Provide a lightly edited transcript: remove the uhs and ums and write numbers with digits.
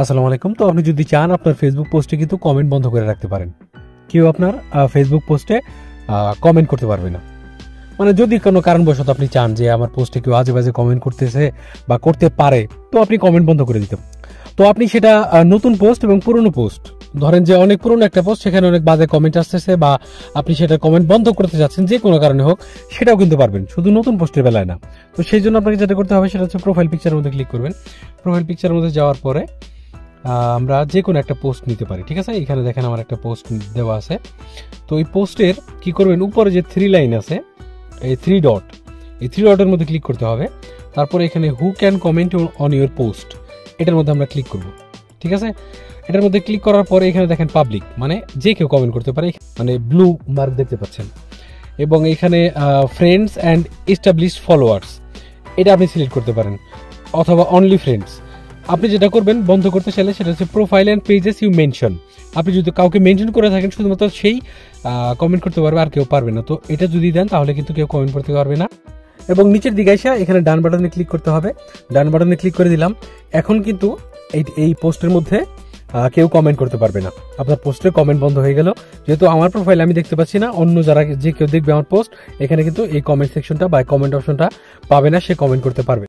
আসসালামু আলাইকুম। তো আপনি যদি চান আপনার ফেসবুক পোস্টে কিন্তু কমেন্ট বন্ধ করে রাখতে পারেন। কেউ আপনার ফেসবুক পোস্টে কমেন্ট করতে পারবে না। মানে যদি কোনো কারণবশত আপনি চান যে আমার পোস্টে কেউ আজে বাজে কমেন্ট করতেছে বা করতে পারে, তো আপনি কমেন্ট বন্ধ করে দিতে। তো আপনি সেটা নতুন পোস্ট এবং পুরনো পোস্ট, ধরেন যে অনেক পুরনো একটা পোস্ট, সেখানে অনেক বাজে কমেন্ট আসতেছে বা আপনি সেটা কমেন্ট বন্ধ করতে যাচ্ছেন যে কোনো কারণে হোক, সেটাও কিন্তু পারবেন, শুধু নতুন পোস্টের বেলায় না। তো সেই জন্য আপনাকে যেটা করতে হবে সেটা হচ্ছে প্রোফাইল পিকচারের মধ্যে ক্লিক করবেন। প্রোফাইল পিকচারের মধ্যে যাওয়ার পরে আমরা যে কোনো একটা পোস্ট নিতে পারি, ঠিক আছে। এখানে দেখেন আমার একটা পোস্ট দেওয়া আছে। তো এই পোস্টের কি করবেন, উপরে যে 3 লাইন আছে, এই 3 ডট, এই 3 ডটের মধ্যে ক্লিক করতে হবে। তারপরে এখানে who can comment on your post, এটার মধ্যে আমরা ক্লিক করব, ঠিক আছে। এটার মধ্যে ক্লিক করার পরে এখানে দেখেন পাবলিক, মানে যে কেউ কমেন্ট করতে পারে, মানে ব্লু মার্ক দেখতে পাচ্ছেন। এবং এখানে ফ্রেন্ডস অ্যান্ড এস্টাবলিশড ফলোয়ার্স, এটা আপনি সিলেক্ট করতে পারেন, অথবা অনলি ফ্রেন্ডস। আপনি যেটা করবেন বন্ধ করতে চাইলে সেটা হচ্ছে profile and pages you mention. আপনি যদি কাউকে মেনশন করে থাকেন, শুধুমাত্র সেই কমেন্ট করতে পারবে, আর কেউ পারবে না। তো এটা যদি দেন তাহলে কিন্তু কেউ কমেন্ট করতে পারবে না। এবং নিচের দিকে এসে এখানে ডান বাটনে ক্লিক করতে হবে। ডান বাটনে ক্লিক করে দিলাম। এখন কিন্তু এই পোস্টের মধ্যে কেউ কমেন্ট করতে পারবে না। আপনার পোস্টের কমেন্ট বন্ধ হয়ে গেল। যেহেতু আমার প্রোফাইল আমি দেখতে পাচ্ছি না, অন্য যারা যে কেউ দেখবে আমার পোস্ট, এখানে কিন্তু এই কমেন্ট সেকশনটা বা কমেন্ট অপশনটা পাবে না, সে কমেন্ট করতে পারবে।